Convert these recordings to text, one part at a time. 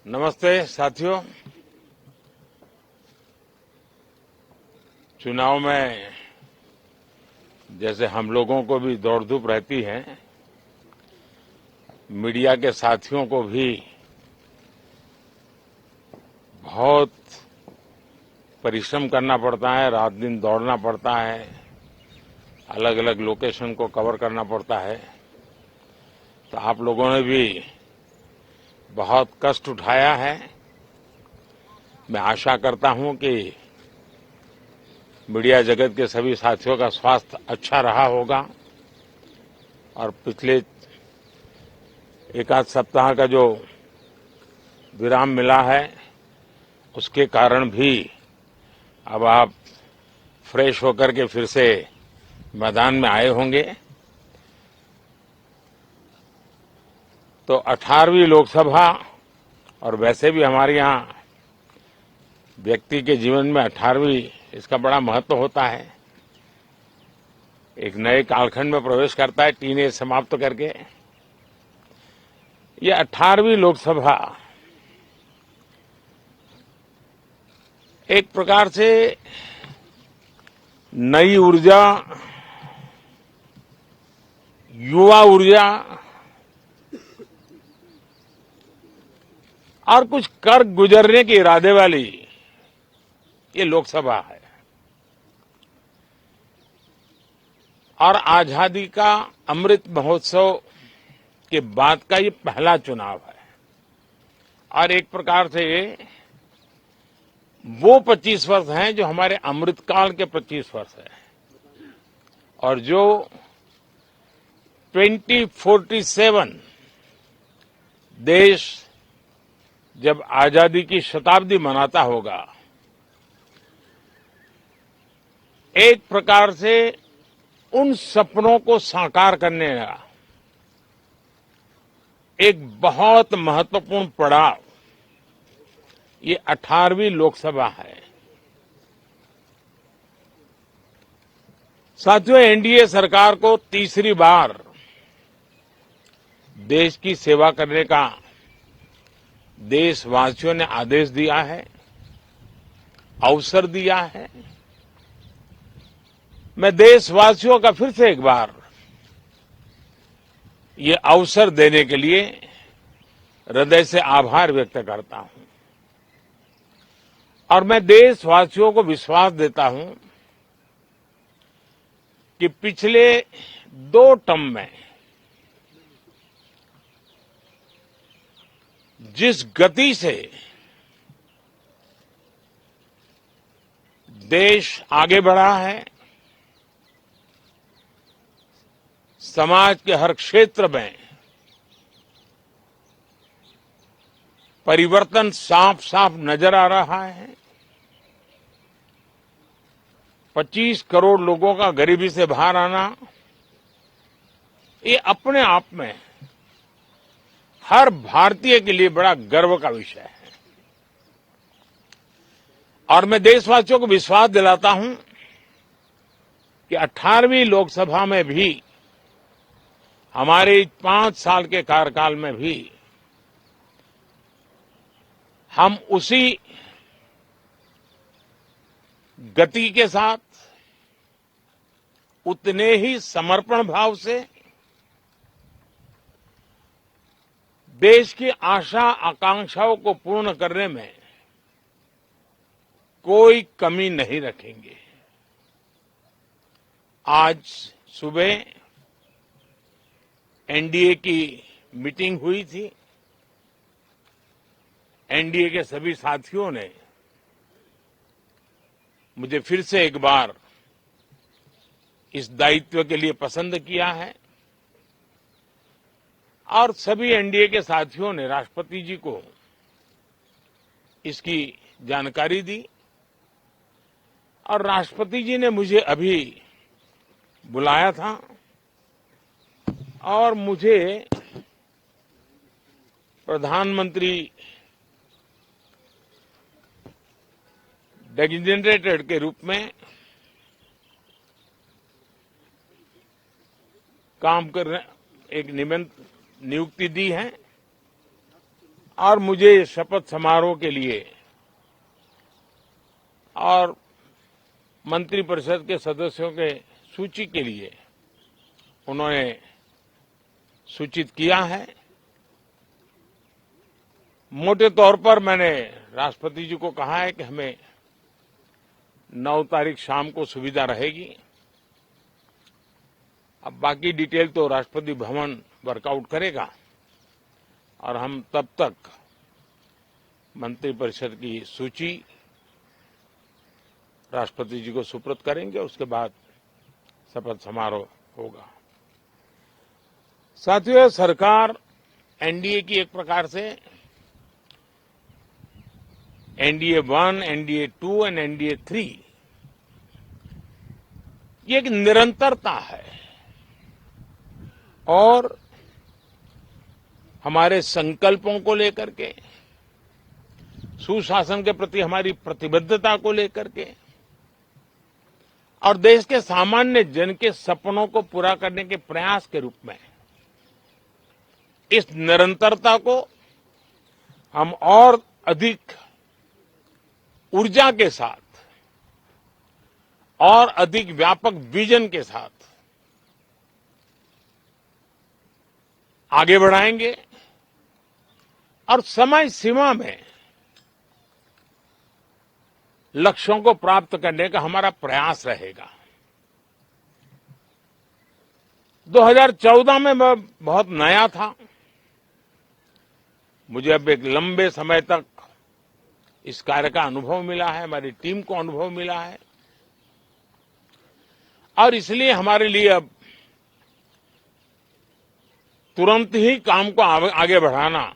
नमस्ते साथियों। चुनाव में जैसे हम लोगों को भी दौड़ धूप रहती है, मीडिया के साथियों को भी बहुत परिश्रम करना पड़ता है, रात दिन दौड़ना पड़ता है, अलग अलग लोकेशन को कवर करना पड़ता है। तो आप लोगों ने भी बहुत कष्ट उठाया है। मैं आशा करता हूं कि मीडिया जगत के सभी साथियों का स्वास्थ्य अच्छा रहा होगा और पिछले एक आध सप्ताह का जो विराम मिला है उसके कारण भी अब आप फ्रेश होकर के फिर से मैदान में आए होंगे। तो 18वीं लोकसभा, और वैसे भी हमारे यहाँ व्यक्ति के जीवन में 18वीं इसका बड़ा महत्व होता है। एक नए कालखंड में प्रवेश करता है टीनेज समाप्त करके। ये 18वीं लोकसभा एक प्रकार से नई ऊर्जा, युवा ऊर्जा और कुछ कर गुजरने के इरादे वाली ये लोकसभा है। और आजादी का अमृत महोत्सव के बाद का ये पहला चुनाव है। और एक प्रकार से वो 25 वर्ष हैं जो हमारे अमृतकाल के 25 वर्ष हैं, और जो 2047 देश जब आजादी की शताब्दी मनाता होगा, एक प्रकार से उन सपनों को साकार करने का एक बहुत महत्वपूर्ण पड़ाव ये 18वीं लोकसभा है। साथियों, एनडीए सरकार को तीसरी बार देश की सेवा करने का देशवासियों ने आदेश दिया है, अवसर दिया है। मैं देशवासियों का फिर से एक बार ये अवसर देने के लिए हृदय से आभार व्यक्त करता हूं। और मैं देशवासियों को विश्वास देता हूं कि पिछले 2 टर्म में जिस गति से देश आगे बढ़ा है, समाज के हर क्षेत्र में परिवर्तन साफ साफ नजर आ रहा है। 25 करोड़ लोगों का गरीबी से बाहर आना, ये अपने आप में हर भारतीय के लिए बड़ा गर्व का विषय है। और मैं देशवासियों को विश्वास दिलाता हूं कि 18वीं लोकसभा में भी, हमारे 5 साल के कार्यकाल में भी, हम उसी गति के साथ, उतने ही समर्पण भाव से देश की आशा आकांक्षाओं को पूर्ण करने में कोई कमी नहीं रखेंगे। आज सुबह एनडीए की मीटिंग हुई थी। एनडीए के सभी साथियों ने मुझे फिर से एक बार इस दायित्व के लिए पसंद किया है, और सभी एनडीए के साथियों ने राष्ट्रपति जी को इसकी जानकारी दी। और राष्ट्रपति जी ने मुझे अभी बुलाया था और मुझे प्रधानमंत्री डेजिग्नेटेड के रूप में काम कर एक नियुक्ति दी है। और मुझे शपथ समारोह के लिए और मंत्रिपरिषद के सदस्यों के सूची के लिए उन्होंने सूचित किया है। मोटे तौर पर मैंने राष्ट्रपति जी को कहा है कि हमें 9 तारीख शाम को सुविधा रहेगी। अब बाकी डिटेल तो राष्ट्रपति भवन वर्कआउट करेगा और हम तब तक मंत्रिपरिषद की सूची राष्ट्रपति जी को सुपुर्द करेंगे। उसके बाद शपथ समारोह होगा। साथियों, सरकार एनडीए की एक प्रकार से एनडीए 1, एनडीए 2 एंड एनडीए 3 ये एक निरंतरता है और हमारे संकल्पों को लेकर के, सुशासन के प्रति हमारी प्रतिबद्धता को लेकर के और देश के सामान्य जन के सपनों को पूरा करने के प्रयास के रूप में इस निरंतरता को हम और अधिक ऊर्जा के साथ और अधिक व्यापक विजन के साथ आगे बढ़ाएंगे और समय सीमा में लक्ष्यों को प्राप्त करने का हमारा प्रयास रहेगा। 2014 में मैं बहुत नया था। मुझे अब एक लंबे समय तक इस कार्य का अनुभव मिला है, हमारी टीम को अनुभव मिला है और इसलिए हमारे लिए अब तुरंत ही काम को आगे बढ़ाना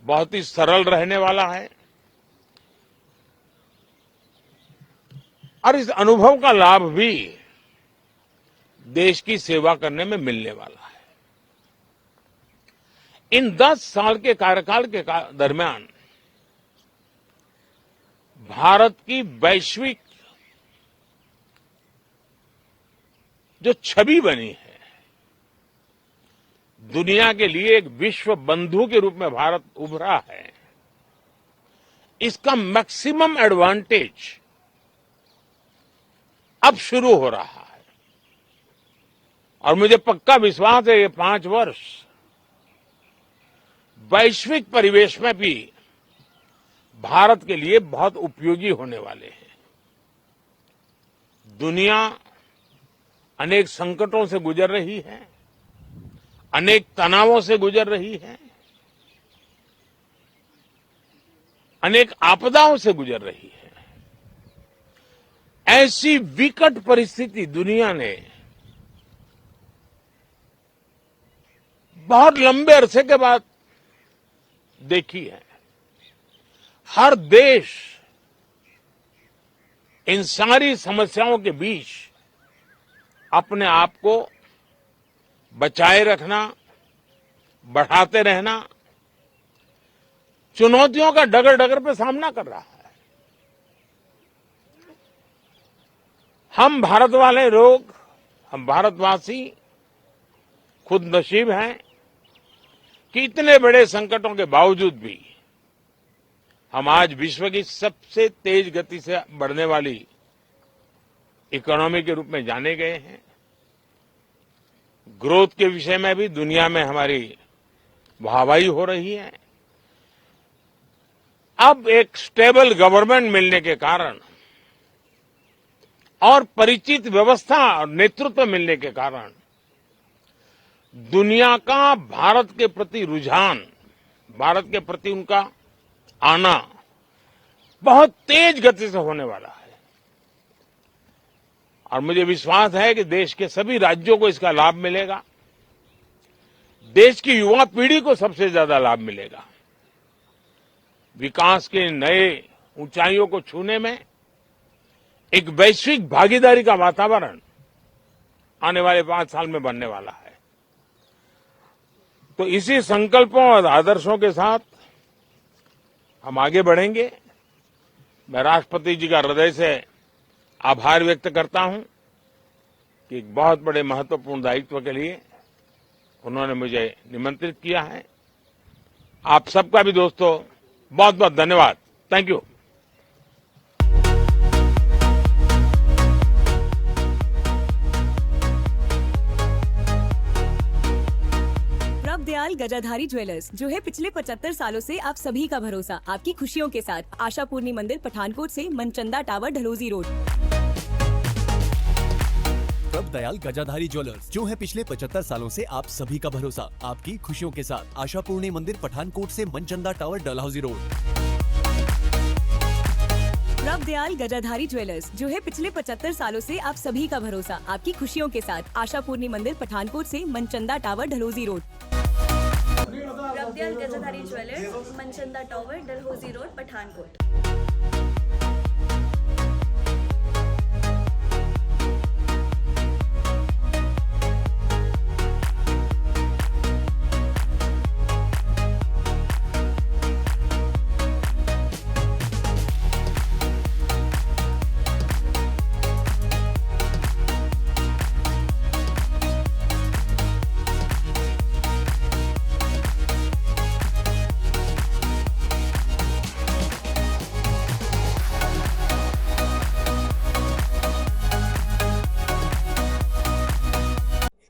बहुत ही सरल रहने वाला है और इस अनुभव का लाभ भी देश की सेवा करने में मिलने वाला है। इन 10 साल के कार्यकाल के दरमियान भारत की वैश्विक जो छवि बनी है, दुनिया के लिए एक विश्व बंधु के रूप में भारत उभरा है, इसका मैक्सिमम एडवांटेज अब शुरू हो रहा है और मुझे पक्का विश्वास है ये 5 वर्ष वैश्विक परिवेश में भी भारत के लिए बहुत उपयोगी होने वाले हैं। दुनिया अनेक संकटों से गुजर रही है, अनेक तनावों से गुजर रही है, अनेक आपदाओं से गुजर रही है। ऐसी विकट परिस्थिति दुनिया ने बहुत लंबे अरसे के बाद देखी है। हर देश इन सारी समस्याओं के बीच अपने आप को बचाए रखना, बढ़ाते रहना, चुनौतियों का डगर डगर पे सामना कर रहा है। हम भारत वाले लोग, हम भारतवासी खुद नसीब हैं कि इतने बड़े संकटों के बावजूद भी हम आज विश्व की सबसे तेज गति से बढ़ने वाली इकोनॉमी के रूप में जाने गए हैं। ग्रोथ के विषय में भी दुनिया में हमारी वाहवाही हो रही है। अब एक स्टेबल गवर्नमेंट मिलने के कारण और परिचित व्यवस्था और नेतृत्व मिलने के कारण दुनिया का भारत के प्रति रुझान, भारत के प्रति उनका आना बहुत तेज गति से होने वाला है और मुझे विश्वास है कि देश के सभी राज्यों को इसका लाभ मिलेगा। देश की युवा पीढ़ी को सबसे ज्यादा लाभ मिलेगा। विकास के नए ऊंचाइयों को छूने में एक वैश्विक भागीदारी का वातावरण आने वाले 5 साल में बनने वाला है। तो इसी संकल्पों और आदर्शों के साथ हम आगे बढ़ेंगे। मैं राष्ट्रपति जी का हृदय से आभार व्यक्त करता हूं कि एक बहुत बड़े महत्वपूर्ण दायित्व के लिए उन्होंने मुझे निमंत्रित किया है आप सबका भी दोस्तों बहुत बहुत धन्यवाद। Thank you. Dayal Gajadhari jewellers, जो है पिछले 75 सालों से आप सभी का भरोसा, आपकी खुशियों के साथ। आशापूर्णी मंदिर, पठानकोट से Manchanda tower, Dalhousie road. Prabh Dayal Gajadhari jewellers, जो है पिछले 75 सालों से आप सभी का भरोसा, आपकी खुशियों के साथ। आशापूर्णी मंदिर, पठानकोट से Manchanda tower, Dalhousie road. Prabh Dayal Gajadhari jewellers, जो है पिछले 75 सालों से आप सभी का भरोसा, आपकी खुशियों के साथ। आशापूर्णी मंदिर, पठानकोट से Manchanda tower, Dalhousie road. Prabh Dayal Gajadhari jewellers, Manchanda tower, Dalhousie road, Pathankot.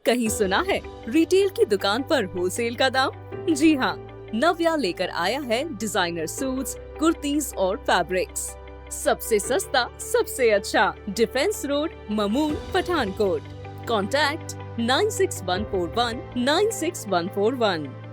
कहीं सुना है रिटेल की दुकान पर होलसेल का दाम? जी हाँ, नव्या लेकर आया है डिजाइनर सूट्स, कुर्तीज और फैब्रिक्स। सबसे सस्ता, सबसे अच्छा, defence road, Mamun, Pathankot. Contact 96141 96141।